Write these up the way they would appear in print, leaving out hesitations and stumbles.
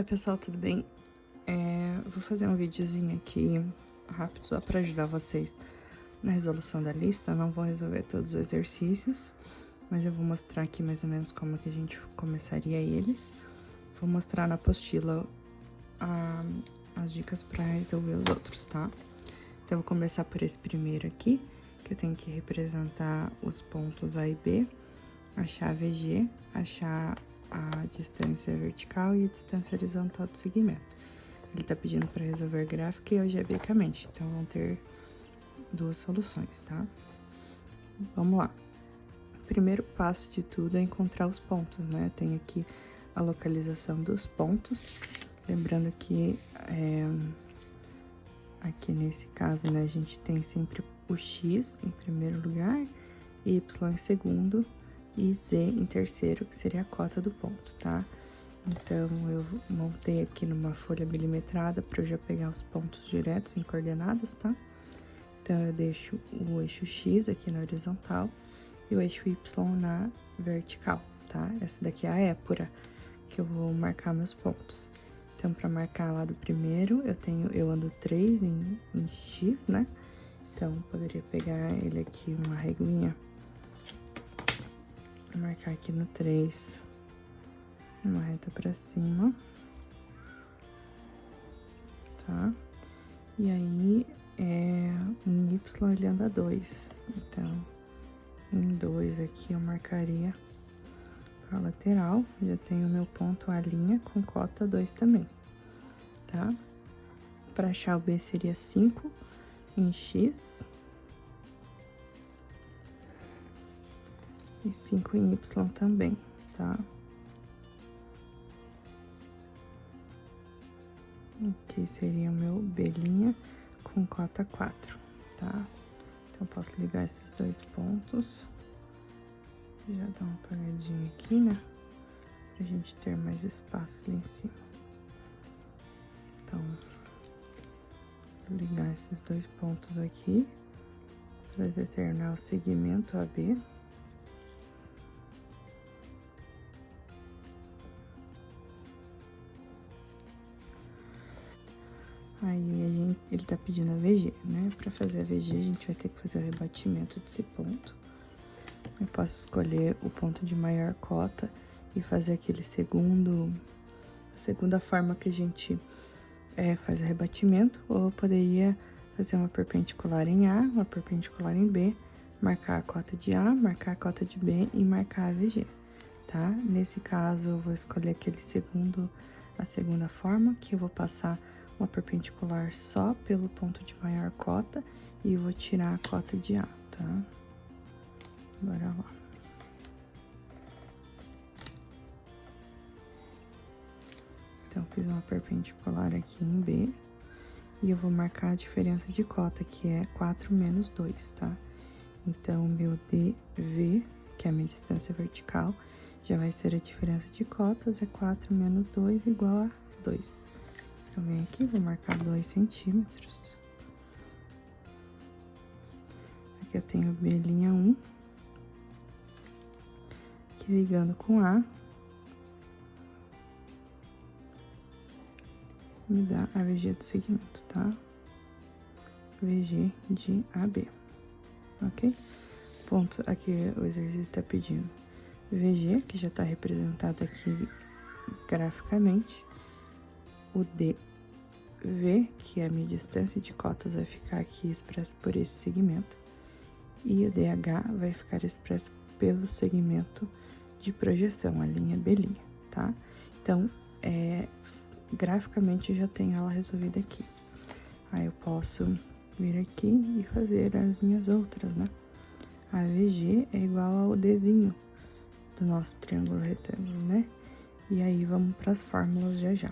Oi pessoal, tudo bem? Vou fazer um videozinho aqui rápido só para ajudar vocês na resolução da lista. Não vou resolver todos os exercícios, mas eu vou mostrar aqui mais ou menos como que a gente começaria eles. Vou mostrar na apostila as dicas para resolver os outros, tá? Então, eu vou começar por esse primeiro aqui, que eu tenho que representar os pontos A e B, achar a VG, achar a distância vertical e a distância horizontal do segmento. Ele tá pedindo para resolver gráfica e algebricamente, então vão ter duas soluções, tá? Vamos lá. O primeiro passo de tudo é encontrar os pontos, né? Eu tenho aqui a localização dos pontos, lembrando que aqui nesse caso, né, a gente tem sempre o X em primeiro lugar, Y em segundo e Z em terceiro, que seria a cota do ponto, tá? Então, eu montei aqui numa folha milimetrada para eu já pegar os pontos diretos em coordenadas, tá? Então, eu deixo o eixo X aqui na horizontal e o eixo Y na vertical, tá? Essa daqui é a épura que eu vou marcar meus pontos. Então, para marcar lá do primeiro, eu ando 3 em X, né? Então, eu poderia pegar ele aqui, uma reguinha, marcar aqui no 3, uma reta pra cima, tá? E aí, em Y ele anda 2, então, em 2 aqui eu marcaria a lateral, já tenho meu ponto A' com cota 2 também, tá? Para achar o B seria 5 em X e 5 em Y também, tá? Aqui seria o meu B' com cota 4, tá? Então, posso ligar esses dois pontos. Já dá uma apagadinha aqui, né? Pra gente ter mais espaço ali em cima. Então, vou ligar esses dois pontos aqui para determinar o segmento AB. Aí, ele tá pedindo a VG, né? Pra fazer a VG, a gente vai ter que fazer o rebatimento desse ponto. Eu posso escolher o ponto de maior cota e fazer aquele segunda forma que a gente faz o rebatimento, ou eu poderia fazer uma perpendicular em A, uma perpendicular em B, marcar a cota de A, marcar a cota de B e marcar a VG, tá? Nesse caso, eu vou escolher a segunda forma, que eu vou passar uma perpendicular só pelo ponto de maior cota e vou tirar a cota de A, tá? Bora lá. Então, fiz uma perpendicular aqui em B e eu vou marcar a diferença de cota, que é 4 menos 2, tá? Então, meu DV, que é a minha distância vertical, já vai ser a diferença de cotas, é 4 menos 2 igual a 2. Então, venho aqui, vou marcar 2 centímetros. Aqui eu tenho B'1, que ligando com A, me dá a VG do segmento, tá? VG de AB, ok? Ponto, aqui o exercício está pedindo VG, que já está representado aqui graficamente. O DV, que é a minha distância de cotas, vai ficar aqui expresso por esse segmento. E o DH vai ficar expresso pelo segmento de projeção, a linha B', tá? Então, graficamente eu já tenho ela resolvida aqui. Aí eu posso vir aqui e fazer as minhas outras, né? A VG é igual ao Dzinho do nosso triângulo retângulo, né? E aí vamos para as fórmulas já.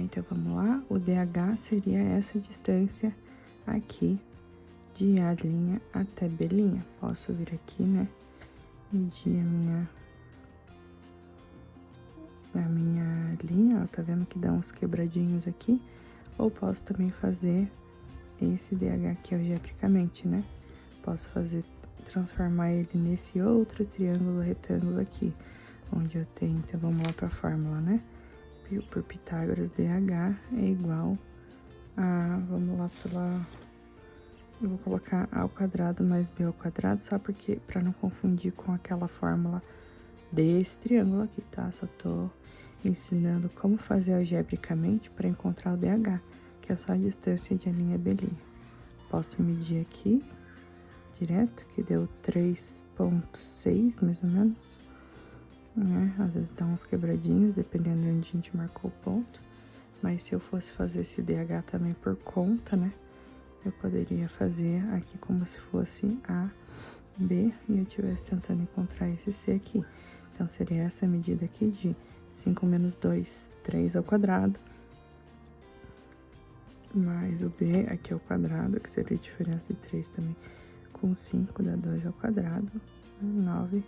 Então vamos lá, o DH seria essa distância aqui de A' até B'. Posso vir aqui, né? Medir a minha linha, ó, tá vendo que dá uns quebradinhos aqui? Ou posso também fazer esse DH aqui algebricamente, né? Posso transformar ele nesse outro triângulo retângulo aqui. onde eu tenho, então vamos lá para a fórmula, né? Π por Pitágoras, DH é igual a, vamos lá eu vou colocar A ao quadrado mais B ao quadrado, só porque, para não confundir com aquela fórmula desse triângulo aqui, tá? Só tô ensinando como fazer algebricamente para encontrar o DH, que é só a distância de a linha B'. Posso medir aqui, direto, que deu 3,6, mais ou menos. Né? Às vezes dá uns quebradinhos, dependendo de onde a gente marcou o ponto. Mas se eu fosse fazer esse DH também por conta, né? Eu poderia fazer aqui como se fosse A, B, e eu estivesse tentando encontrar esse C aqui. Então, seria essa medida aqui de 5 menos 2, 3 ao quadrado. Mais o B aqui ao quadrado, que seria a diferença de 3 também. Com 5 dá 2 ao quadrado. 9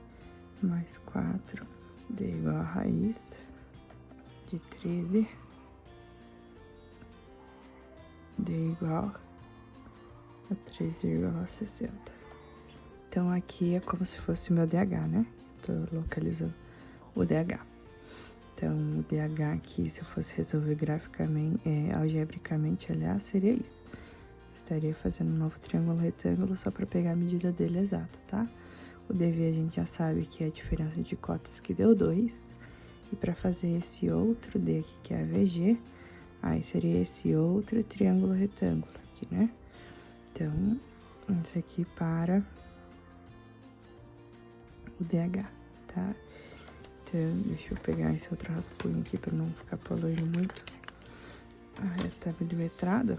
mais 4. D igual a raiz de 13. D igual a 3,60. Então, aqui é como se fosse o meu DH, né? Tô localizando o DH. Então, o DH aqui, se eu fosse resolver graficamente, algebricamente, aliás, seria isso. Estaria fazendo um novo triângulo retângulo só para pegar a medida dele exata, tá? O DV a gente já sabe que é a diferença de cotas que deu 2. E para fazer esse outro D aqui, que é a VG, aí seria esse outro triângulo retângulo aqui, né? Então, isso aqui para o DH, tá? Então, deixa eu pegar esse outro rascunho aqui para não ficar poluindo muito a reta milimetrada.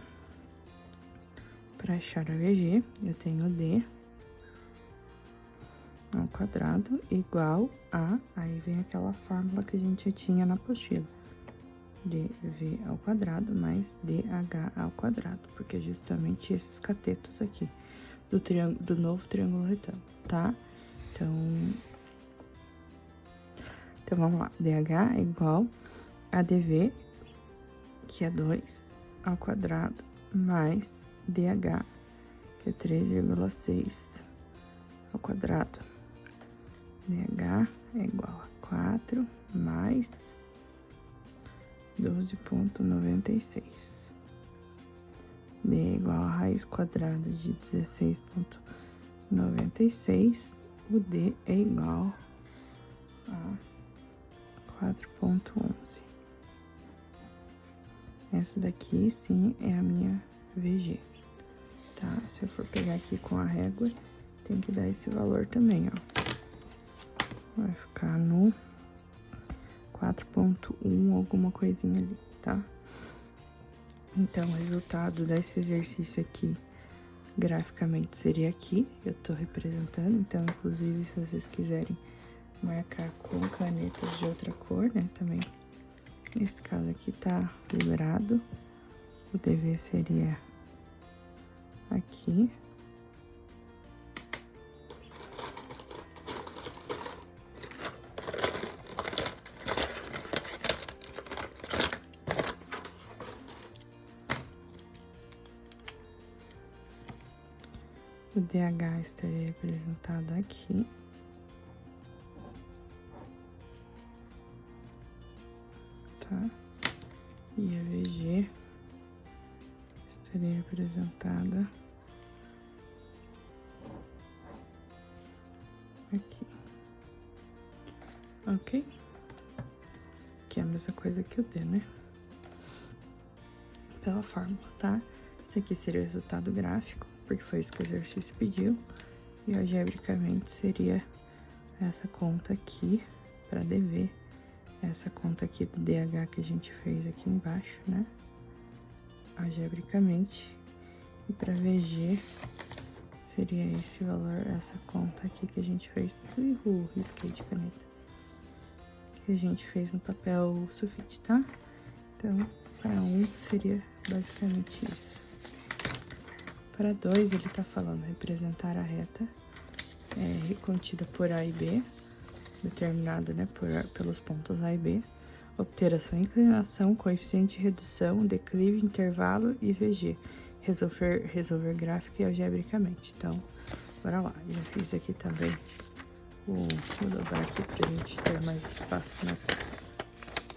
Para achar a VG, eu tenho D ao quadrado igual a, aí vem aquela fórmula que a gente já tinha na apostila, dV ao quadrado mais DH ao quadrado, porque é justamente esses catetos aqui do novo triângulo retângulo, tá? Então vamos lá, DH é igual a DV, que é 2 ao quadrado, mais DH, que é 3,6 ao quadrado. DH é igual a 4 mais 12,96. D é igual a raiz quadrada de 16,96. O D é igual a 4,11. Essa daqui, sim, é a minha VG, tá? Se eu for pegar aqui com a régua, tem que dar esse valor também, ó. Vai ficar no 4,1, alguma coisinha ali, tá? Então, o resultado desse exercício aqui, graficamente, seria aqui. Eu tô representando, então, inclusive, se vocês quiserem marcar com canetas de outra cor, né, também. Nesse caso aqui tá liberado. O DV seria aqui. O DH estaria representado aqui. Tá? E a VG estaria representada aqui. Ok? Que é a mesma coisa que o D, né? Pela fórmula, tá? Esse aqui seria o resultado gráfico, porque foi isso que o exercício pediu. E algebricamente seria essa conta aqui para DV. Essa conta aqui do DH que a gente fez aqui embaixo, né? Algebricamente. E para VG seria esse valor, essa conta aqui que a gente fez. Risquei de caneta. Que a gente fez no papel sulfite, tá? Então, para 1 seria basicamente isso. Para 2, ele tá falando representar a reta contida por A e B, determinada, né, pelos pontos A e B, obter a sua inclinação, coeficiente de redução, declive, intervalo e VG. Resolver gráfico e algebricamente. Então, bora lá. Já fiz aqui também Vou dobrar aqui pra gente ter mais espaço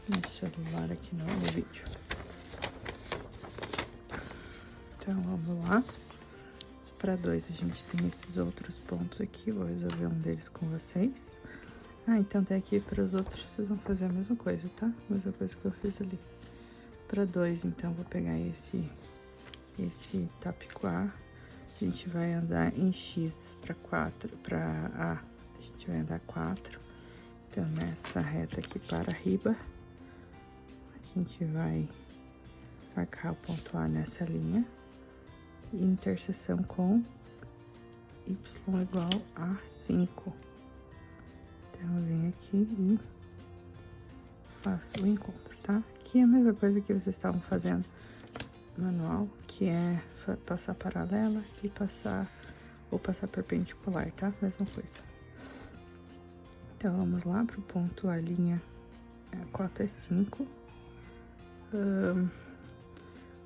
no celular aqui no vídeo. Então, vamos lá. Para 2, a gente tem esses outros pontos aqui. Vou resolver um deles com vocês. Então até aqui para os outros vocês vão fazer a mesma coisa, tá? Mesma coisa que eu fiz ali. Para 2, então, vou pegar esse tapicuá. A gente vai andar em X para 4, para A. A gente vai andar 4. Então, nessa reta aqui para riba, a gente vai marcar o ponto A nessa linha. E interseção com y igual a 5. Então, eu venho aqui e faço o encontro, tá? Aqui é a mesma coisa que vocês estavam fazendo no manual, que é passar paralela e passar perpendicular, tá? Mesma coisa. Então, vamos lá pro ponto A, linha, a cota é 5.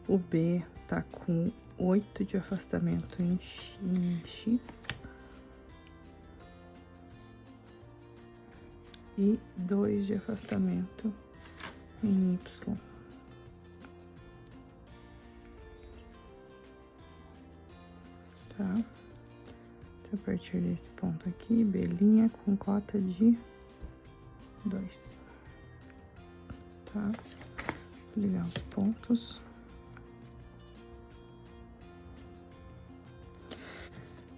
O B tá com 8 de afastamento em X. E 2 de afastamento em Y. Tá? Então, a partir desse ponto aqui, B' com cota de 2. Tá? Vou ligar os pontos.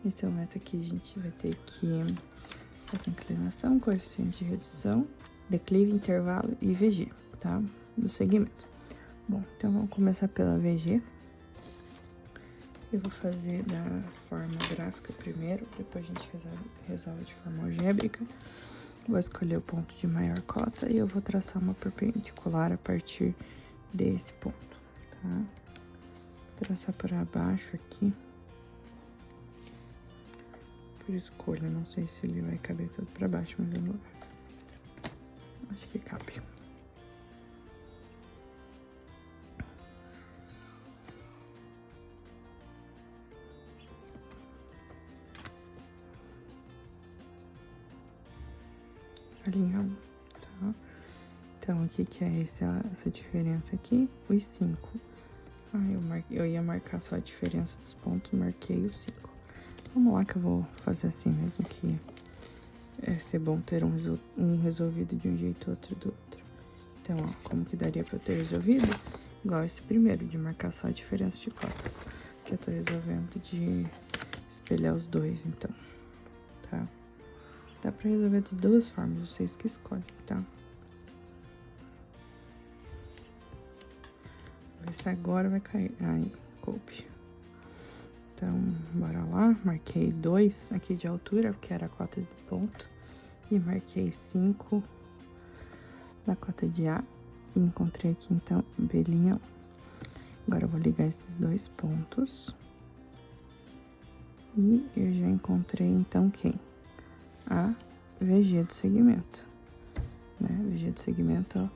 Nesse momento aqui, a gente vai ter que essa inclinação, coeficiente de redução, declive, intervalo e VG, tá? Do segmento. Bom, então vamos começar pela VG. Eu vou fazer da forma gráfica primeiro, depois a gente resolve de forma algébrica. Vou escolher o ponto de maior cota e eu vou traçar uma perpendicular a partir desse ponto, tá? Vou traçar para baixo aqui. Por escolha, não sei se ele vai caber todo para baixo, mas eu vou... acho que cabe. A linha 1, tá? Então, o que que é essa diferença aqui? Os 5. Eu ia marcar só a diferença dos pontos, marquei os 5. Vamos lá que eu vou fazer assim mesmo, que é ser bom ter um resolvido de um jeito, outro do outro. Então, ó, como que daria pra eu ter resolvido? Igual esse primeiro, de marcar só a diferença de cotas. Que eu tô resolvendo de espelhar os dois, então, tá? Dá pra resolver de duas formas, vocês que escolhem, tá? Ver se agora vai cair. Aí, coube. Então, bora lá. Marquei 2 aqui de altura, porque era a cota de ponto. E marquei 5 na cota de A. E encontrei aqui, então, B'. Agora, eu vou ligar esses dois pontos. E eu já encontrei, então, quem? A VG do segmento. Né? A VG do segmento, ó,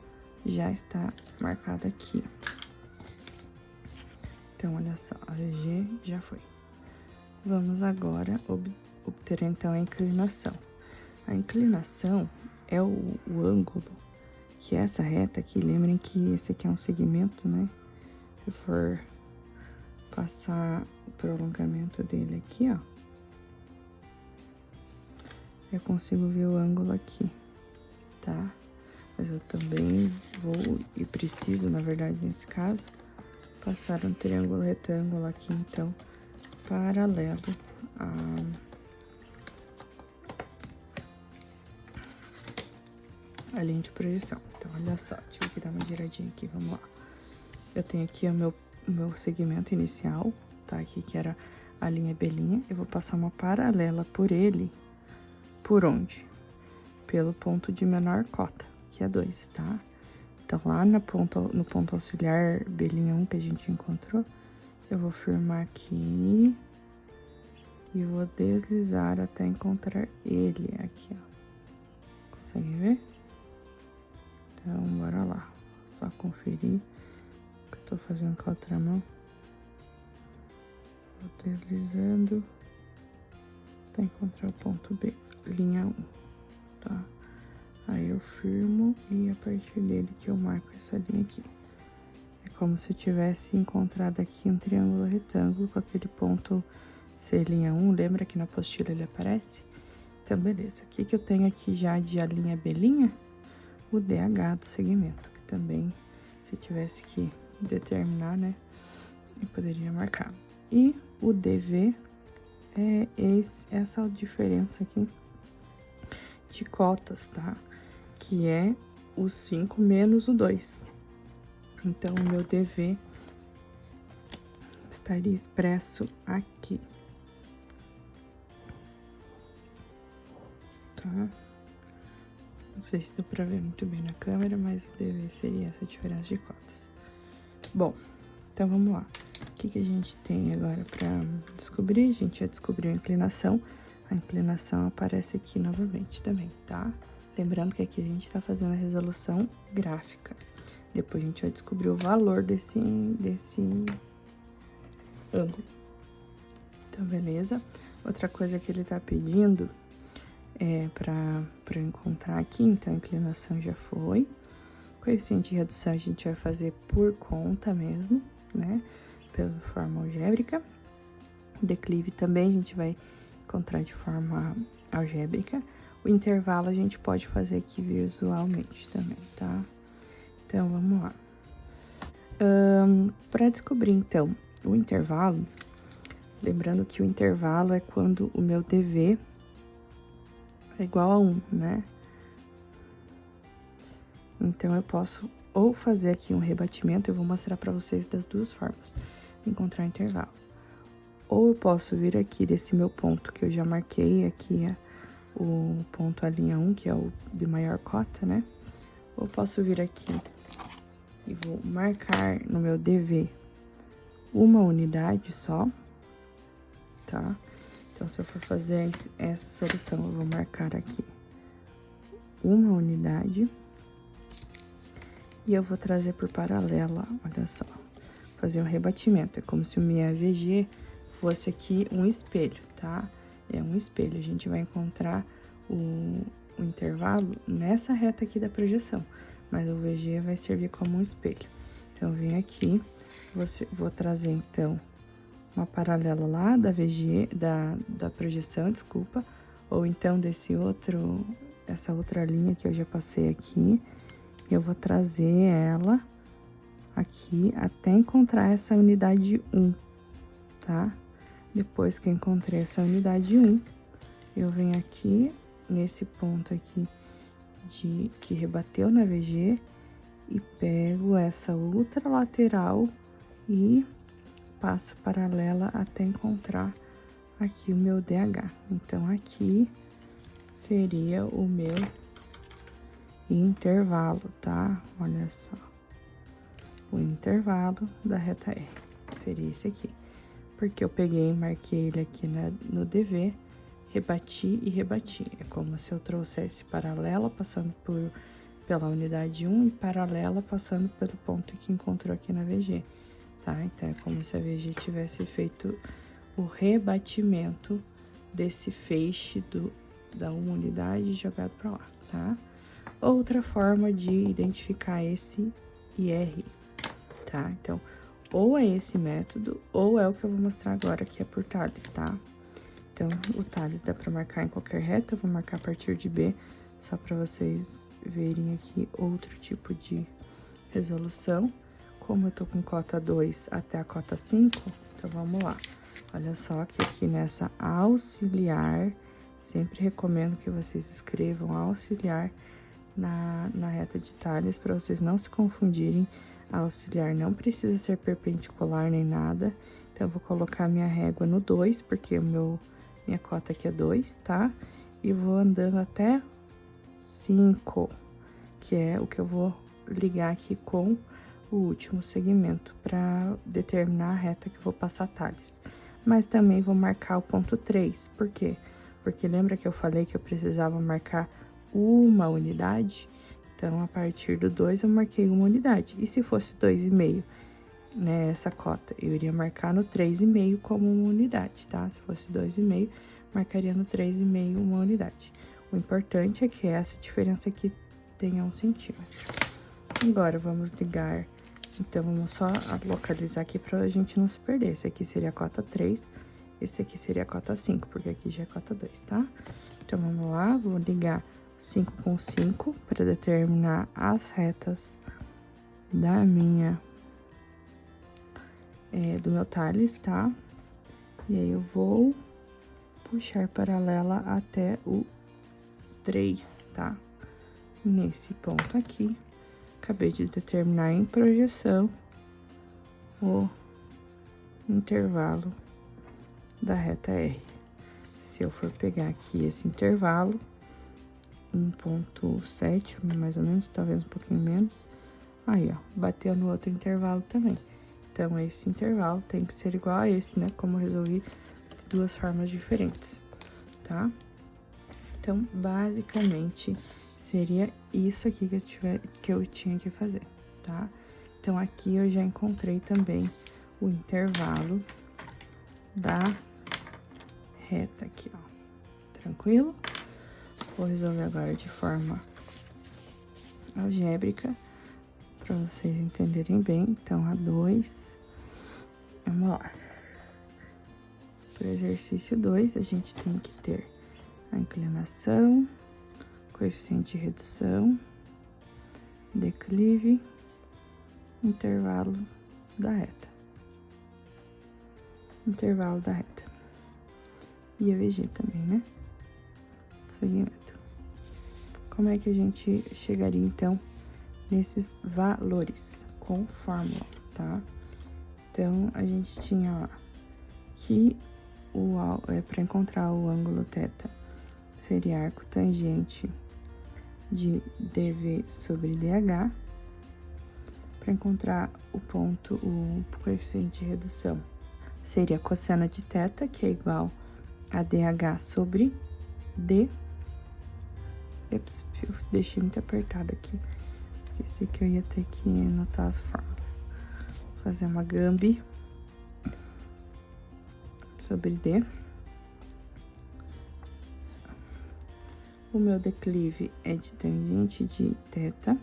já está marcada aqui. Então, olha só, a VG já foi. Vamos agora obter, então, a inclinação. A inclinação é o ângulo que essa reta aqui, lembrem que esse aqui é um segmento, né? Se for passar o prolongamento dele aqui, ó, eu consigo ver o ângulo aqui, tá? Mas eu também vou e preciso, na verdade, nesse caso, passar um triângulo retângulo aqui, então, paralelo a linha de projeção. Então, olha só, tive que dar uma giradinha aqui, vamos lá. Eu tenho aqui o meu segmento inicial, tá? Aqui que era a linha B'. Eu vou passar uma paralela por ele, por onde? Pelo ponto de menor cota, que é 2, tá? Então, lá no ponto auxiliar B'1 que a gente encontrou, eu vou firmar aqui e vou deslizar até encontrar ele aqui, ó. Consegue ver? Então, bora lá. Só conferir o que eu tô fazendo com a outra mão. Vou deslizando até encontrar o ponto B, linha 1. tá? Aí eu firmo e a partir dele que eu marco essa linha aqui. É como se eu tivesse encontrado aqui um triângulo retângulo com aquele ponto ser linha 1, lembra que na apostila ele aparece? Então, beleza. O que que eu tenho aqui já de a linha B'? O DH do segmento, que também, se tivesse que determinar, né, eu poderia marcar. E o DV é essa diferença aqui de cotas, tá? Que é o 5 menos o 2. Então, o meu DV estaria expresso aqui. Tá? Não sei se deu pra ver muito bem na câmera, mas o DV seria essa diferença de cotas. Bom, então vamos lá. O que que a gente tem agora pra descobrir? A gente já descobriu a inclinação. A inclinação aparece aqui novamente também, tá? Lembrando que aqui a gente tá fazendo a resolução gráfica. Depois a gente vai descobrir o valor desse ângulo. Então, beleza. Outra coisa que ele tá pedindo é pra eu encontrar aqui, então a inclinação já foi. Coeficiente de redução a gente vai fazer por conta mesmo, né? Pela forma algébrica. O declive também a gente vai encontrar de forma algébrica. O intervalo a gente pode fazer aqui visualmente também, tá? Então, vamos lá. Para descobrir, então, o intervalo, lembrando que o intervalo é quando o meu DV é igual a 1, né? Então, eu posso ou fazer aqui um rebatimento, eu vou mostrar para vocês das duas formas, encontrar o intervalo. Ou eu posso vir aqui desse meu ponto que eu já marquei, aqui é o ponto a linha 1, que é o de maior cota, né? Ou posso vir aqui e vou marcar no meu DV uma unidade só, tá? Então, se eu for fazer essa solução, eu vou marcar aqui uma unidade e eu vou trazer por paralela, olha só, fazer um rebatimento. É como se o minha VG fosse aqui um espelho, tá? É um espelho, a gente vai encontrar o intervalo nessa reta aqui da projeção, mas o VG vai servir como um espelho. Então, eu venho aqui, vou trazer, então, uma paralela lá da VG, da projeção, desculpa, ou então essa outra linha que eu já passei aqui, eu vou trazer ela aqui até encontrar essa unidade 1, tá? Depois que eu encontrei essa unidade 1, eu venho aqui, nesse ponto aqui que rebateu na VG, e pego essa outra lateral e passo paralela até encontrar aqui o meu DH. Então, aqui seria o meu intervalo, tá? Olha só. O intervalo da reta R seria esse aqui. Porque eu peguei e marquei ele aqui no DV, rebati e rebati. É como se eu trouxesse paralela, passando pela unidade 1 e paralela, passando pelo ponto que encontrou aqui na VG, tá? Então, é como se a VG tivesse feito o rebatimento desse feixe da uma unidade jogado para lá, tá? Outra forma de identificar esse IR, tá? Então, ou é esse método, ou é o que eu vou mostrar agora, que é por Tales, tá? Então, o Tales dá para marcar em qualquer reta, eu vou marcar a partir de B, só para vocês verem aqui outro tipo de resolução. Como eu tô com cota 2 até a cota 5, então vamos lá. Olha só que aqui nessa auxiliar, sempre recomendo que vocês escrevam auxiliar na reta de Tales, para vocês não se confundirem. A auxiliar não precisa ser perpendicular nem nada. Então, eu vou colocar minha régua no 2, porque minha cota aqui é 2, tá? E vou andando até 5, que é o que eu vou ligar aqui com o último segmento para determinar a reta que eu vou passar Tales. Mas também vou marcar o ponto 3, por quê? Porque lembra que eu falei que eu precisava marcar uma unidade? Então, a partir do 2, eu marquei uma unidade. E se fosse 2,5, né, essa cota, eu iria marcar no 3,5 como uma unidade, tá? Se fosse 2,5, marcaria no 3,5 uma unidade. O importante é que essa diferença aqui tenha 1 centímetro. Agora, vamos ligar. Então, vamos só localizar aqui pra gente não se perder. Esse aqui seria a cota 3, esse aqui seria a cota 5, porque aqui já é cota 2, tá? Então, vamos lá, vou ligar 5 com 5 para determinar as retas da minha... do meu Tales, tá? E aí, eu vou puxar paralela até o 3, tá? Nesse ponto aqui, acabei de determinar em projeção o intervalo da reta R. Se eu for pegar aqui esse intervalo, 1,7, mais ou menos, talvez um pouquinho menos, aí, ó, bateu no outro intervalo também. Então, esse intervalo tem que ser igual a esse, né? Como eu resolvi de 2 formas diferentes, tá? Então, basicamente, seria isso aqui que eu tinha que fazer, tá? Então, aqui eu já encontrei também o intervalo da reta aqui, ó. Tranquilo? Vou resolver agora de forma algébrica, para vocês entenderem bem. Então, a 2, vamos lá. Para o exercício 2, a gente tem que ter a inclinação, coeficiente de redução, declive, intervalo da reta. Intervalo da reta. E a VG também, né? Segmento. Como é que a gente chegaria, então, nesses valores? Com fórmula, tá? Então, a gente tinha lá que para encontrar o ângulo θ, seria arco tangente de dV sobre dH. Para encontrar o ponto, o coeficiente de redução, seria cosseno de θ, que é igual a dH sobre D. Eps, eu deixei muito apertado aqui. Esqueci que eu ia ter que anotar as fórmulas. Vou fazer uma gambi sobre D. O meu declive é de tangente de θ,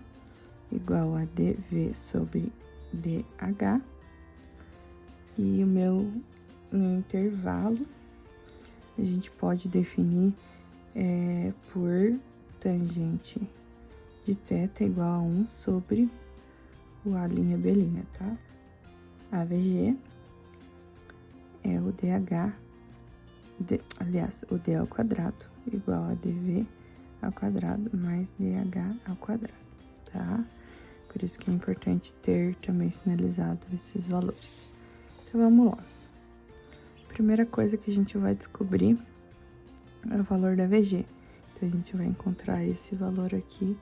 igual a dV sobre dH. E o meu intervalo, a gente pode definir por tangente de θ igual a 1 sobre o A', B', tá? AVG é o DH, aliás, o D ao quadrado, igual a dV ao quadrado mais dH ao quadrado, tá? Por isso que é importante ter também sinalizado esses valores. Então, vamos lá. Primeira coisa que a gente vai descobrir é o valor da VG. Então, a gente vai encontrar esse valor aqui,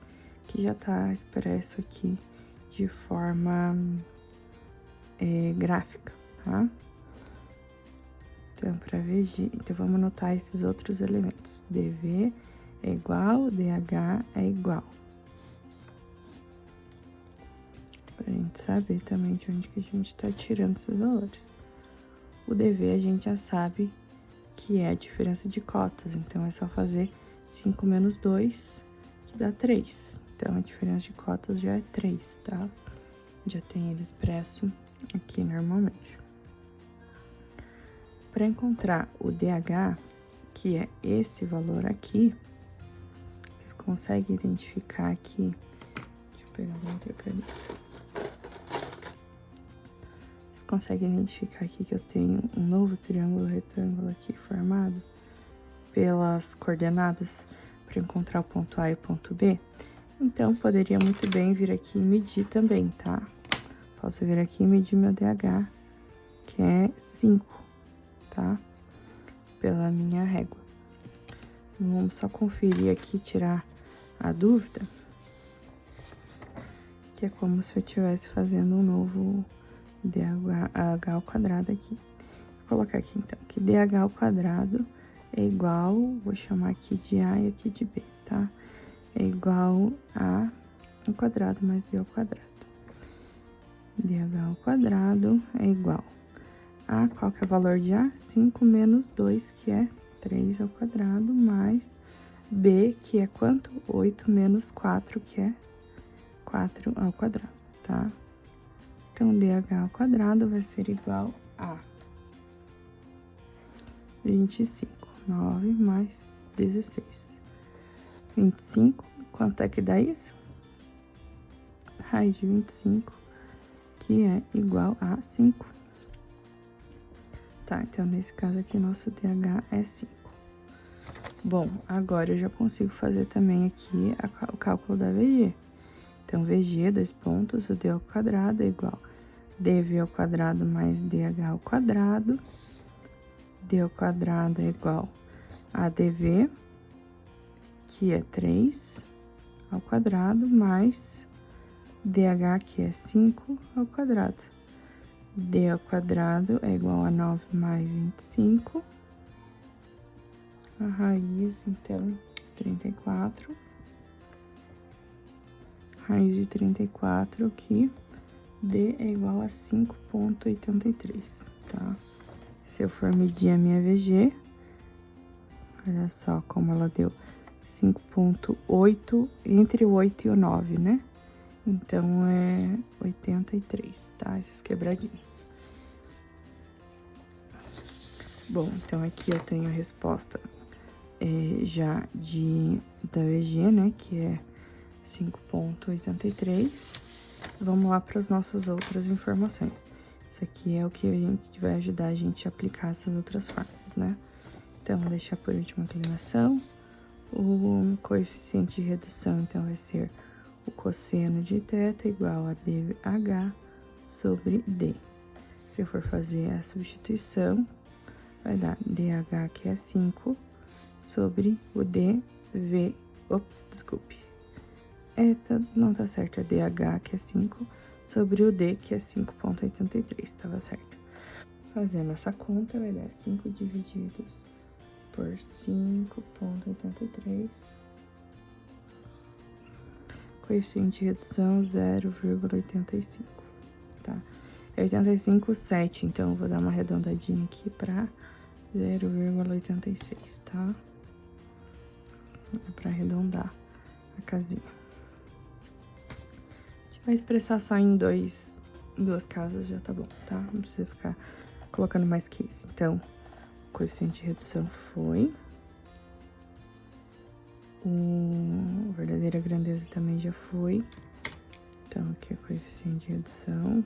que já tá expresso aqui de forma gráfica, tá? Então, para VG, então vamos anotar esses outros elementos. dV é igual, dH é igual. Pra gente saber também de onde que a gente tá tirando esses valores. O dV a gente já sabe que é a diferença de cotas, então é só fazer 5 menos 2, que dá 3. Então, a diferença de cotas já é 3, tá? Já tem ele expresso aqui normalmente. Para encontrar o dH, que é esse valor aqui, vocês conseguem identificar aqui. Deixa eu pegar uma outra caneta. Vocês conseguem identificar aqui que eu tenho um novo triângulo retângulo aqui formado pelas coordenadas para encontrar o ponto A e o ponto B? Então, poderia muito bem vir aqui e medir também, tá? Posso vir aqui e medir meu DH, que é 5, tá? Pela minha régua. Vamos só conferir aqui, tirar a dúvida, que é como se eu estivesse fazendo um novo DH ao quadrado aqui. Vou colocar aqui, então, que DH ao quadrado é igual, vou chamar aqui de A e aqui de B, tá? É igual a ao quadrado mais B ao quadrado. DH ao quadrado é igual a, qual que é o valor de A? 5 menos 2, que é 3 ao quadrado, mais B, que é quanto? 8 menos 4, que é 4 ao quadrado, tá? Então, DH ao quadrado vai ser igual a 25. 9 mais 16. 25, quanto é que dá isso? Raiz de 25, que é igual a 5. Tá, então, nesse caso aqui, nosso DH é 5. Bom, agora eu já consigo fazer também aqui o cálculo da VG. Então, VG, 2 pontos, o D ao quadrado é igual a DV ao quadrado mais DH ao quadrado. D ao quadrado é igual a DV, que é 3 ao quadrado, mais DH, que é 5 ao quadrado. D ao quadrado é igual a 9 mais 25. A raiz, então, 34. Raiz de 34 aqui. D é igual a 5,83, tá? Se eu for medir a minha VG, olha só como ela deu 5,8, entre o 8 e o 9, né? Então, é 83, tá? Esses quebradinhos. Bom, então aqui eu tenho a resposta já da VG, né? Que é 5,83. Vamos lá para as nossas outras informações. Isso aqui é o que a gente vai ajudar a gente a aplicar essas outras fórmulas, né? Então, vou deixar por último a inclinação. O coeficiente de redução, então, vai ser o cosseno de θ igual a dH sobre D. Se eu for fazer a substituição, vai dar dH, que é 5, sobre o dV... Ops, desculpe. Não tá certo, é dH, que é 5, sobre o D, que é 5,83, tava certo. Fazendo essa conta, vai dar 5 divididos por 5,83. Coeficiente de redução 0,85, tá? É 85,7, então eu vou dar uma arredondadinha aqui pra 0,86, tá? É pra arredondar a casinha. A gente vai expressar só em duas casas, já tá bom, tá? Não precisa ficar colocando mais que isso. Então, o coeficiente de redução foi. A verdadeira grandeza também já foi. Então, aqui é o coeficiente de redução.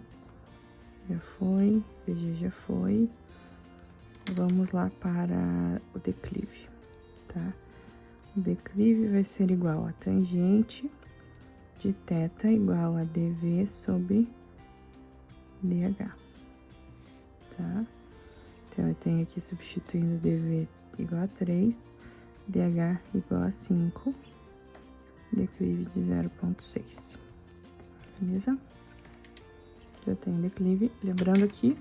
Já foi. VG já foi. Vamos lá para o declive, tá? O declive vai ser igual a tangente de θ igual a dV sobre dH, tá? Então, eu tenho aqui substituindo dV igual a 3, dH igual a 5, declive de 0,6, beleza? Já tenho declive, lembrando que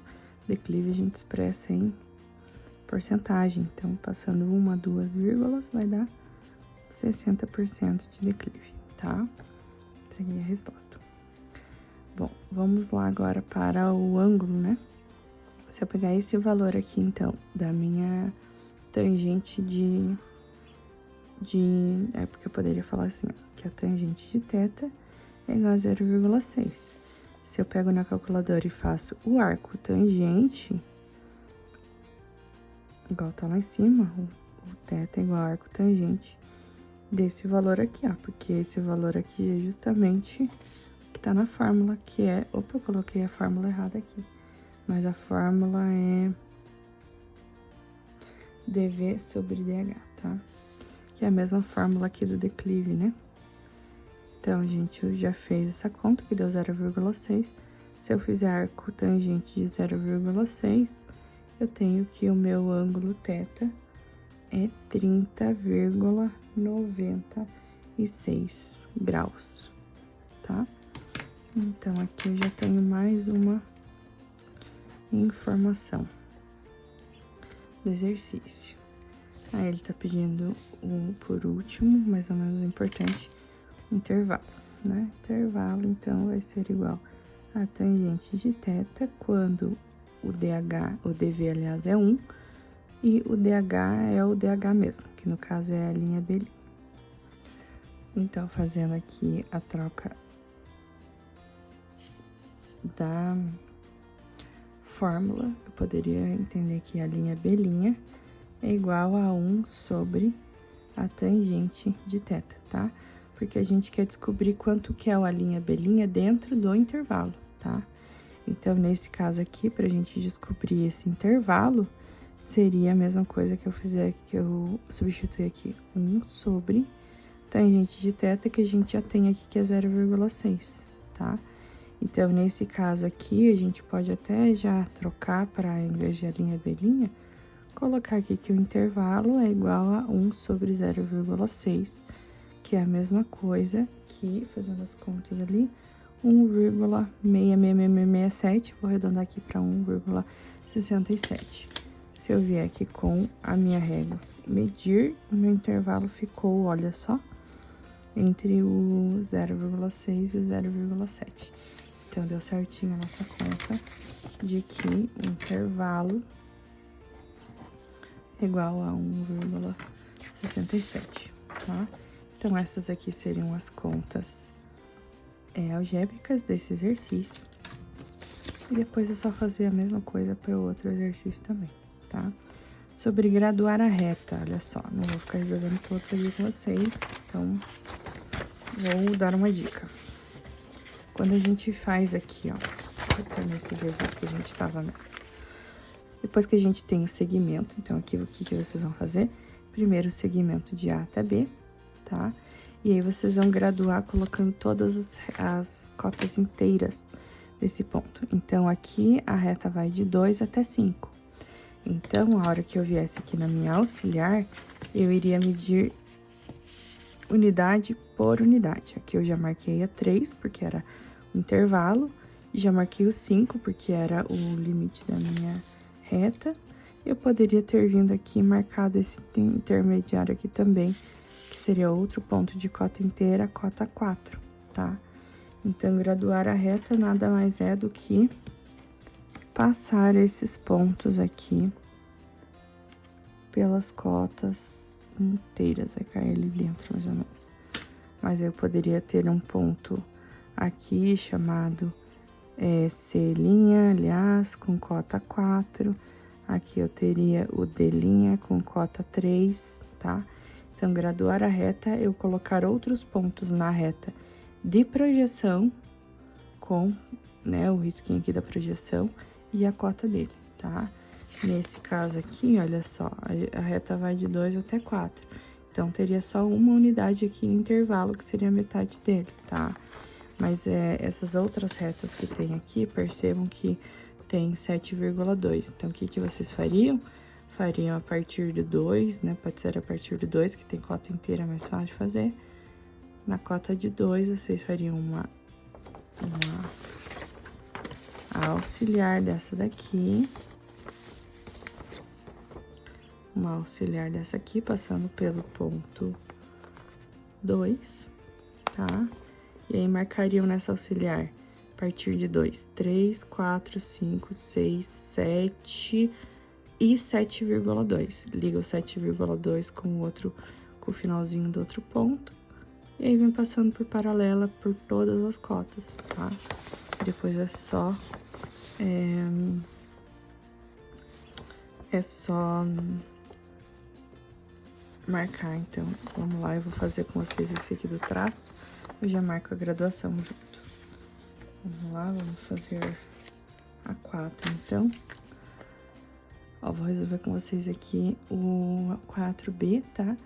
declive a gente expressa em porcentagem, então, passando uma, duas vírgulas, vai dar 60% de declive, tá? Essa aqui é a resposta. Bom, vamos lá agora para o ângulo, né? Se eu pegar esse valor aqui, então, da minha tangente é porque eu poderia falar assim, ó, que a tangente de θ é igual a 0,6. Se eu pego na calculadora e faço o arco tangente, igual tá lá em cima, o θ é igual ao arco tangente desse valor aqui, ó, porque esse valor aqui é justamente o que tá na fórmula, que é... Opa, eu coloquei a fórmula errada aqui. Mas a fórmula é dV sobre dH, tá? Que é a mesma fórmula aqui do declive, né? Então, gente, já fez essa conta, que deu 0,6. Se eu fizer arco tangente de 0,6, eu tenho que o meu ângulo θ é 30,96 graus, tá? Então, aqui eu já tenho mais uma informação do exercício. Aí, ele tá pedindo por último, mais ou menos importante, intervalo, né? Intervalo, então, vai ser igual a tangente de θ quando o dV, aliás, é 1, e o dH é o dH mesmo, que no caso é a linha B'. Então, fazendo aqui a troca da fórmula, eu poderia entender que a linha B' é igual a 1 sobre a tangente de θ, tá? Porque a gente quer descobrir quanto que é a linha B' dentro do intervalo, tá? Então, nesse caso aqui, pra gente descobrir esse intervalo, seria a mesma coisa que eu fizer, que eu substituir aqui, 1 sobre tangente de θ, que a gente já tem aqui, que é 0,6, tá? Então, nesse caso aqui, a gente pode até já trocar para, em vez de a linha B', colocar aqui que o intervalo é igual a 1 sobre 0,6, que é a mesma coisa que, fazendo as contas ali, 1,66667, vou arredondar aqui para 1,67. Se eu vier aqui com a minha régua medir, o meu intervalo ficou, olha só, entre o 0,6 e o 0,7. Então, deu certinho a nossa conta de que o intervalo é igual a 1,67, tá? Então, essas aqui seriam as contas algébricas desse exercício. E depois é só fazer a mesma coisa para o outro exercício também, tá? Sobre graduar a reta, olha só, não vou ficar resolvendo todos aqui com vocês, então vou dar uma dica. Quando a gente faz aqui, ó, pode ser nesse exercício que a gente tava mesmo. Depois que a gente tem o segmento, então aqui o que vocês vão fazer? Primeiro o segmento de A até B, tá? E aí vocês vão graduar colocando todas as cotas inteiras desse ponto. Então, aqui a reta vai de 2 até 5. Então, a hora que eu viesse aqui na minha auxiliar, eu iria medir unidade por unidade. Aqui eu já marquei a 3, porque era o intervalo, e já marquei o 5, porque era o limite da minha reta. Eu poderia ter vindo aqui e marcado esse intermediário aqui também, que seria outro ponto de cota inteira, cota 4, tá? Então, graduar a reta nada mais é do que passar esses pontos aqui pelas cotas inteiras, vai cair ali dentro, mais ou menos. Mas eu poderia ter um ponto aqui chamado C', aliás, com cota 4. Aqui eu teria o D' com cota 3, tá? Então, graduar a reta, eu colocar outros pontos na reta de projeção com, né, o risquinho aqui da projeção e a cota dele, tá? Nesse caso aqui, olha só, a reta vai de 2 até 4. Então, teria só uma unidade aqui em intervalo, que seria a metade dele, tá? Mas essas outras retas que tem aqui, percebam que tem 7,2. Então, o que vocês fariam? Fariam a partir de 2, né? Pode ser a partir de 2, que tem cota inteira, mais fácil de fazer. Na cota de 2, vocês fariam uma auxiliar dessa daqui. Uma auxiliar dessa aqui, passando pelo ponto 2, tá? E aí, marcariam nessa auxiliar, a partir de 2, 3, 4, 5, 6, 7 e 7,2. Liga o 7,2 com o outro, com o finalzinho do outro ponto. E aí, vem passando por paralela por todas as cotas, tá? Depois é só marcar. Então, vamos lá, eu vou fazer com vocês esse aqui do traço. Eu já marco a graduação junto. Vamos lá, vamos fazer a 4, então. Ó, vou resolver com vocês aqui o 4B, tá?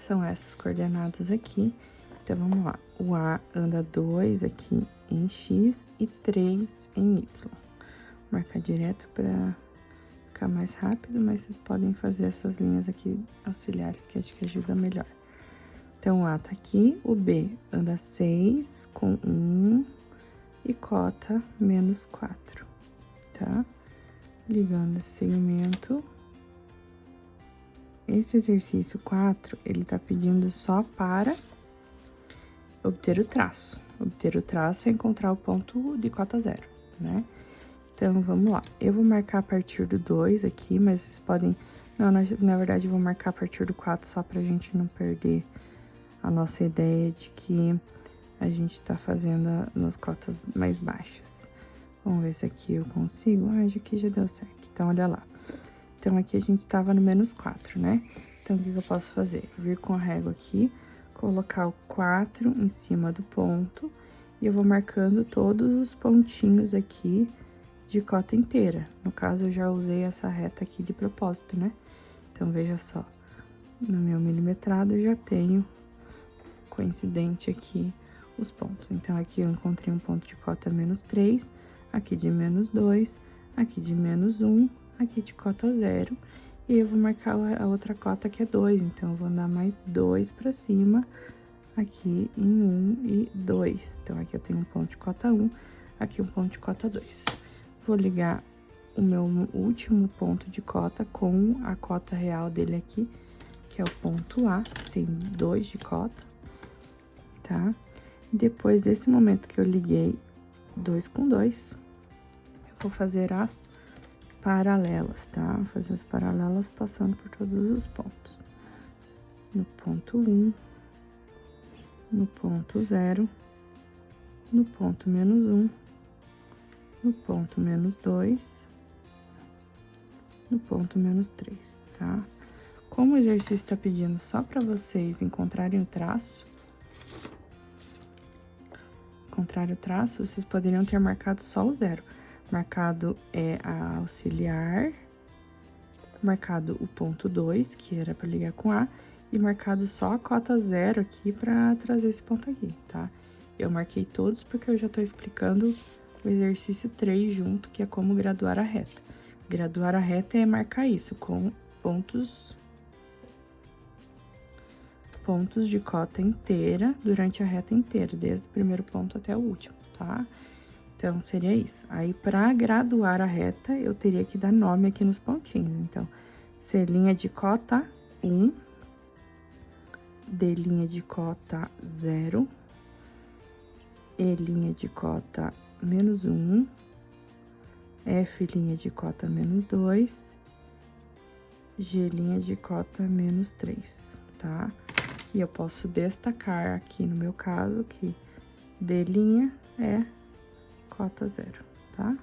São essas coordenadas aqui. Então, vamos lá. O A anda 2 aqui em X e 3 em Y. Vou marcar direto pra ficar mais rápido, mas vocês podem fazer essas linhas aqui auxiliares, que acho que ajuda melhor. Então, o A tá aqui, o B anda 6 com 1 e cota menos 4, tá? Ligando esse segmento. Esse exercício 4, ele tá pedindo só para obter o traço. Obter o traço é encontrar o ponto de cota 0, né? Então, vamos lá. Eu vou marcar a partir do 2 aqui, mas vocês podem... Não, na verdade, eu vou marcar a partir do 4 só pra gente não perder a nossa ideia de que a gente tá fazendo nas cotas mais baixas. Vamos ver se aqui eu consigo. Ah, aqui já deu certo. Então, olha lá. Então, aqui a gente tava no -4, né? Então, o que eu posso fazer? Vir com a régua aqui, colocar o 4 em cima do ponto, e eu vou marcando todos os pontinhos aqui de cota inteira. No caso, eu já usei essa reta aqui de propósito, né? Então, veja só, no meu milimetrado eu já tenho coincidente aqui os pontos. Então, aqui eu encontrei um ponto de cota -3, aqui de -2, aqui de -1, aqui de cota 0, e eu vou marcar a outra cota que é 2, então, eu vou andar mais 2 pra cima, aqui em 1 e 2. Então, aqui eu tenho um ponto de cota 1, aqui um ponto de cota 2. Vou ligar o meu último ponto de cota com a cota real dele aqui, que é o ponto A, tem 2 de cota, tá? Depois desse momento que eu liguei 2 com 2, eu vou fazer as paralelas, tá? Vou fazer as paralelas passando por todos os pontos. No ponto 1, no ponto 0, no ponto -1, no ponto -2, no ponto -3, tá? Como o exercício está pedindo só para vocês encontrarem o traço, vocês poderiam ter marcado só o 0. Marcado é a auxiliar, marcado o ponto 2, que era para ligar com A, e marcado só a cota 0 aqui para trazer esse ponto aqui, tá? Eu marquei todos porque eu já tô explicando o exercício 3 junto, que é como graduar a reta. Graduar a reta é marcar isso com pontos de cota inteira durante a reta inteira, desde o primeiro ponto até o último, tá? Então, seria isso. Aí, para graduar a reta, eu teria que dar nome aqui nos pontinhos. Então, C linha de cota 1, D linha de cota 0, E linha de cota -1, F linha de cota -2, G linha de cota -3, tá? E eu posso destacar aqui, no meu caso, que D linha é cota 0, tá?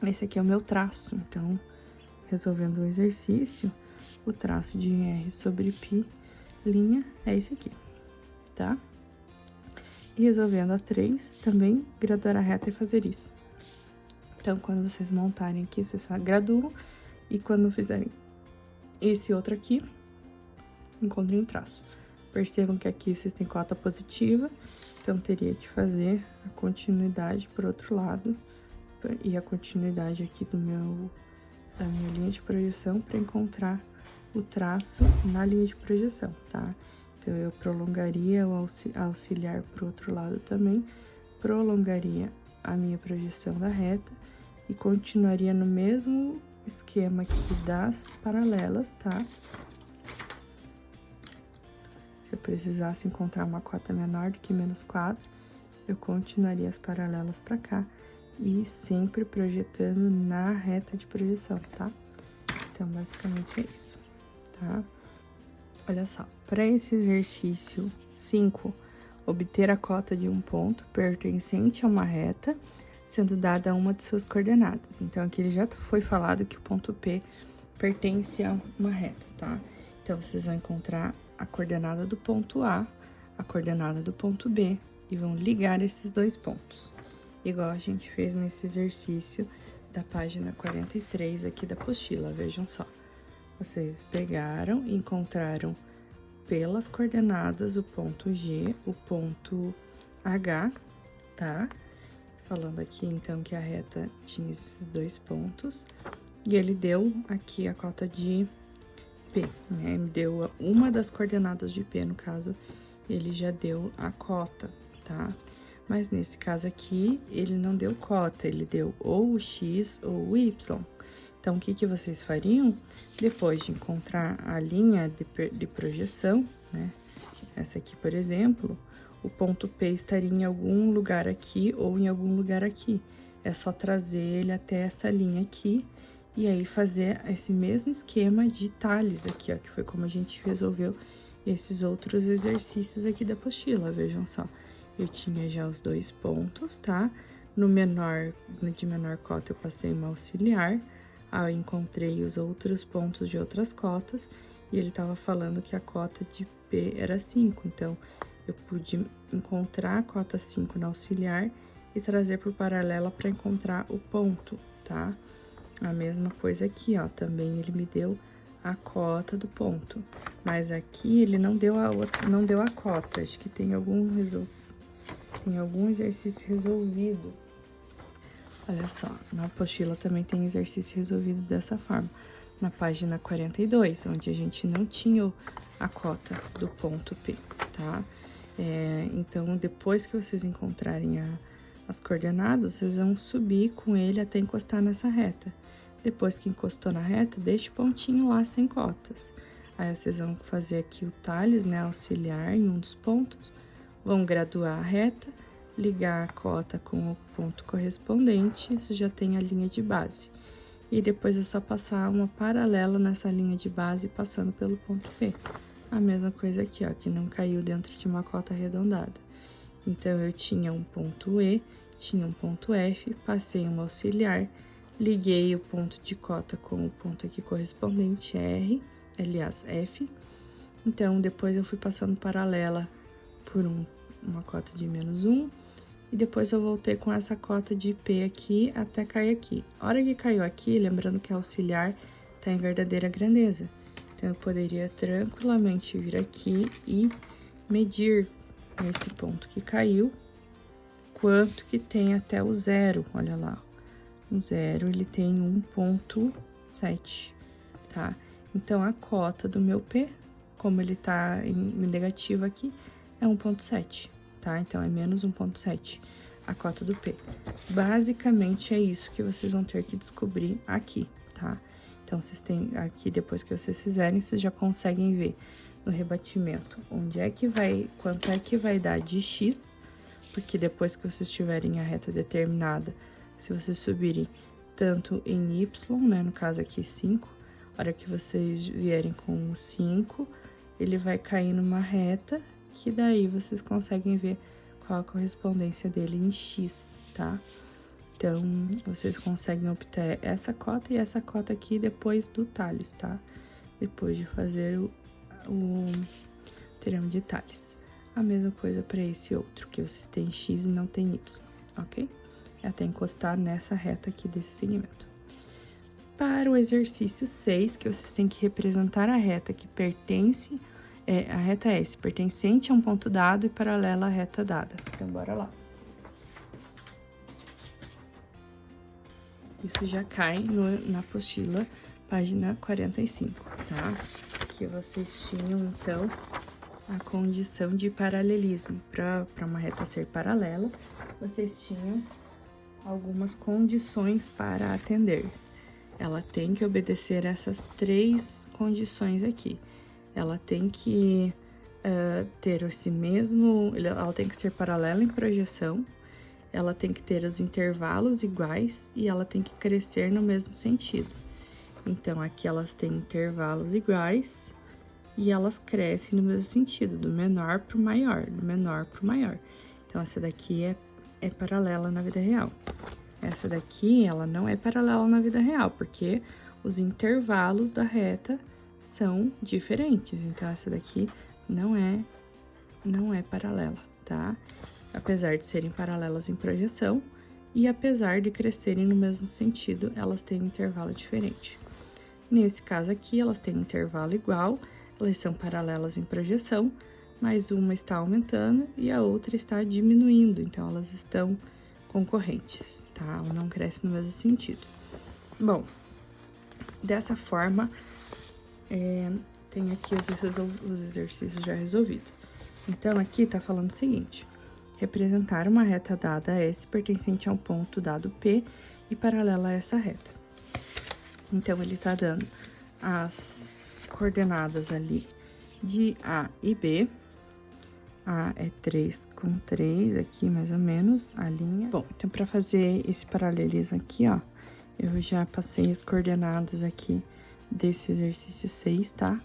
Esse aqui é o meu traço, então, resolvendo o exercício, o traço de R sobre π linha é esse aqui, tá? E resolvendo a 3, também graduar a reta e fazer isso. Então, quando vocês montarem aqui, vocês graduam, e quando fizerem esse outro aqui, encontrem o traço. Percebam que aqui vocês têm cota positiva, então teria que fazer a continuidade por outro lado, e a continuidade aqui da minha linha de projeção para encontrar o traço na linha de projeção, tá? Então, eu prolongaria o auxiliar pro outro lado também, prolongaria a minha projeção da reta e continuaria no mesmo esquema aqui das paralelas, tá? Se eu precisasse encontrar uma cota menor do que -4, eu continuaria as paralelas pra cá e sempre projetando na reta de projeção, tá? Então, basicamente é isso, tá? Olha só, para esse exercício 5, obter a cota de um ponto pertencente a uma reta, sendo dada uma de suas coordenadas. Então, aqui ele já foi falado que o ponto P pertence a uma reta, tá? Então, vocês vão encontrar a coordenada do ponto A, a coordenada do ponto B, e vão ligar esses dois pontos. Igual a gente fez nesse exercício da página 43 aqui da apostila, vejam só. Vocês pegaram e encontraram pelas coordenadas o ponto G, o ponto H, tá? Falando aqui, então, que a reta tinha esses dois pontos. E ele deu aqui a cota de P, né? Me deu uma das coordenadas de P, no caso, ele já deu a cota, tá? Mas nesse caso aqui, ele não deu cota, ele deu ou o X ou o Y. Então, o que que vocês fariam? Depois de encontrar a linha de projeção, né? Essa aqui, por exemplo, o ponto P estaria em algum lugar aqui ou em algum lugar aqui. É só trazer ele até essa linha aqui e aí fazer esse mesmo esquema de Tales aqui, ó, que foi como a gente resolveu esses outros exercícios aqui da apostila, vejam só. Eu tinha já os 2 pontos, tá? No de menor cota eu passei uma auxiliar, aí eu encontrei os outros pontos de outras cotas, e ele tava falando que a cota de P era 5, então eu pude encontrar a cota 5 na auxiliar e trazer por paralela para encontrar o ponto, tá? A mesma coisa aqui, ó, também ele me deu a cota do ponto, mas aqui ele não deu não deu a cota, acho que tem algum exercício resolvido. Olha só, na apostila também tem exercício resolvido dessa forma, na página 42, onde a gente não tinha a cota do ponto P, tá? Então, depois que vocês encontrarem as coordenadas, vocês vão subir com ele até encostar nessa reta. Depois que encostou na reta, deixa o pontinho lá sem cotas. Aí, vocês vão fazer aqui o Tales, né, auxiliar em um dos pontos, vão graduar a reta, ligar a cota com o ponto correspondente, isso já tem a linha de base. E depois é só passar uma paralela nessa linha de base, passando pelo ponto P. A mesma coisa aqui, ó, que não caiu dentro de uma cota arredondada. Então, eu tinha um ponto E, tinha um ponto F, passei uma auxiliar, liguei o ponto de cota com o ponto aqui correspondente, R, aliás, F. Então, depois eu fui passando paralela por uma cota de -1, e depois eu voltei com essa cota de P aqui até cair aqui. A hora que caiu aqui, lembrando que a auxiliar tá em verdadeira grandeza. Então, eu poderia tranquilamente vir aqui e medir nesse ponto que caiu, quanto que tem até o zero, olha lá. O zero, ele tem 1,7, tá? Então, a cota do meu P, como ele tá em negativo aqui, é 1,7, tá? Então, é menos 1,7 a cota do P. Basicamente, é isso que vocês vão ter que descobrir aqui, tá? Então, vocês têm aqui, depois que vocês fizerem, vocês já conseguem ver no rebatimento onde é que vai, quanto é que vai dar de X, porque depois que vocês tiverem a reta determinada, se vocês subirem tanto em Y, né, no caso aqui 5, a hora que vocês vierem com o 5, ele vai cair numa reta, que daí vocês conseguem ver qual a correspondência dele em X, tá? Então, vocês conseguem obter essa cota e essa cota aqui depois do Tales, tá? Depois de fazer o teorema de Tales. A mesma coisa para esse outro, que vocês têm X e não tem Y, ok? Até encostar nessa reta aqui desse segmento. Para o exercício 6, que vocês têm que representar a reta que pertence, a reta S, pertencente a um ponto dado e paralela à reta dada. Então, bora lá. Isso já cai na apostila, página 45, tá? Que vocês tinham, então, a condição de paralelismo. Para uma reta ser paralela, vocês tinham algumas condições para atender. Ela tem que obedecer essas 3 condições aqui. Ela tem que ter esse mesmo... Ela tem que ser paralela em projeção, ela tem que ter os intervalos iguais e ela tem que crescer no mesmo sentido. Então, aqui elas têm intervalos iguais e elas crescem no mesmo sentido, do menor para o maior, do menor para o maior. Então, essa daqui é paralela na vida real. Essa daqui, ela não é paralela na vida real, porque os intervalos da reta são diferentes. Então, essa daqui não é paralela, tá? Apesar de serem paralelas em projeção e apesar de crescerem no mesmo sentido, elas têm um intervalo diferente. Nesse caso aqui, elas têm um intervalo igual, elas são paralelas em projeção, mas uma está aumentando e a outra está diminuindo, então elas estão concorrentes, tá? Ela não cresce no mesmo sentido. Bom, dessa forma, tem aqui os exercícios já resolvidos. Então, aqui tá falando o seguinte: representar uma reta dada S pertencente a um ponto dado P e paralela a essa reta. Então, ele tá dando as coordenadas ali de A e B. A é 3 com 3 aqui, mais ou menos, a linha. Bom, então, para fazer esse paralelismo aqui, ó, eu já passei as coordenadas aqui desse exercício 6, tá?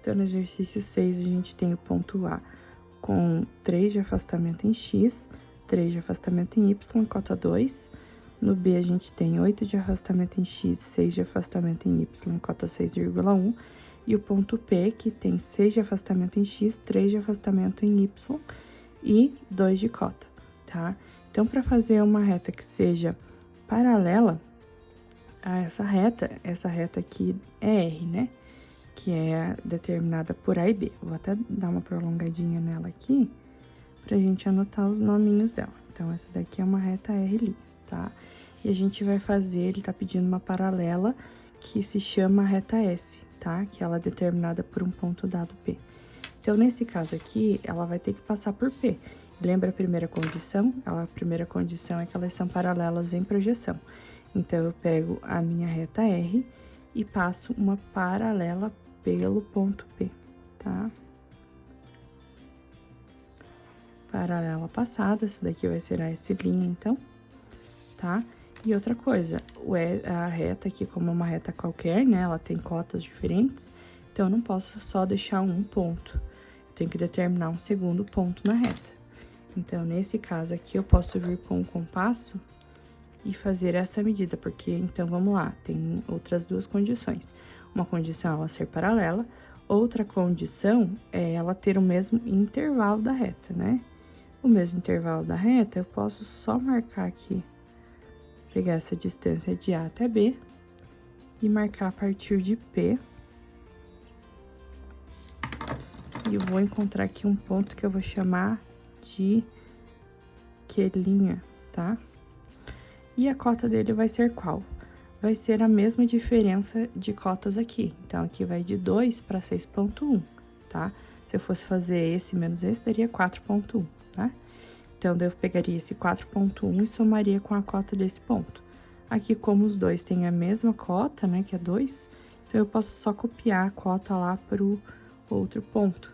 Então, no exercício 6, a gente tem o ponto A com 3 de afastamento em x, 3 de afastamento em y, cota 2. No B, a gente tem 8 de afastamento em x, 6 de afastamento em y, cota 6,1. E o ponto P, que tem 6 de afastamento em x, 3 de afastamento em y e 2 de cota, tá? Então, para fazer uma reta que seja paralela a essa reta aqui é R, né? Que é determinada por A e B. Vou até dar uma prolongadinha nela aqui, pra gente anotar os nominhos dela. Então, essa daqui é uma reta R', tá? E a gente vai fazer, ele tá pedindo uma paralela que se chama reta S, tá? Que ela é determinada por um ponto dado P. Então, nesse caso aqui, ela vai ter que passar por P. Lembra a primeira condição? A primeira condição é que elas são paralelas em projeção. Então, eu pego a minha reta R e passo uma paralela pelo ponto P, tá? Paralela passada, essa daqui vai ser a S', então, tá? E outra coisa, a reta aqui, como é uma reta qualquer, né? Ela tem cotas diferentes, então, eu não posso só deixar um ponto. Eu tenho que determinar um segundo ponto na reta. Então, nesse caso aqui, eu posso vir com o compasso e fazer essa medida, porque, então, vamos lá, tem outras duas condições. Uma condição é ela ser paralela, outra condição é ela ter o mesmo intervalo da reta, né? O mesmo intervalo da reta, eu posso só marcar aqui, pegar essa distância de A até B e marcar a partir de P. E eu vou encontrar aqui um ponto que eu vou chamar de Q', tá? E a cota dele vai ser qual? Vai ser a mesma diferença de cotas aqui. Então, aqui vai de 2 para 6,1, tá? Se eu fosse fazer esse menos esse, daria 4,1, tá? Então, daí eu pegaria esse 4,1 e somaria com a cota desse ponto. Aqui, como os dois têm a mesma cota, né, que é 2, então eu posso só copiar a cota lá pro outro ponto.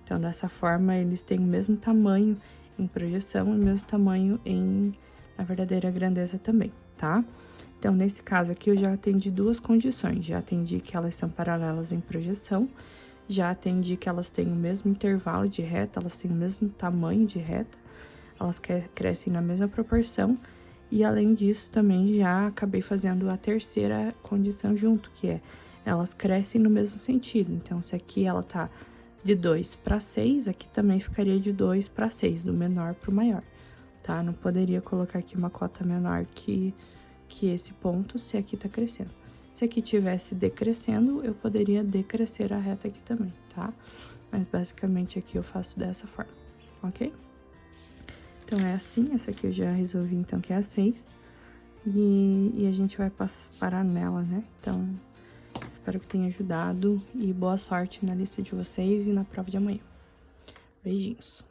Então, dessa forma, eles têm o mesmo tamanho em projeção e o mesmo tamanho na verdadeira grandeza também, tá? Então, nesse caso aqui, eu já atendi duas condições. Já atendi que elas são paralelas em projeção, já atendi que elas têm o mesmo intervalo de reta, elas têm o mesmo tamanho de reta, elas crescem na mesma proporção, e além disso, também já acabei fazendo a terceira condição junto, que é elas crescem no mesmo sentido. Então, se aqui ela tá de 2 para 6, aqui também ficaria de 2 para 6, do menor para o maior, tá? Não poderia colocar aqui uma cota menor que esse ponto, se aqui tá crescendo. Se aqui tivesse decrescendo, eu poderia decrescer a reta aqui também, tá? Mas basicamente aqui eu faço dessa forma, ok? Então, é assim, essa aqui eu já resolvi, então, que é a 6. E a gente vai parar nela, né? Então, espero que tenha ajudado e boa sorte na lista de vocês e na prova de amanhã. Beijinhos!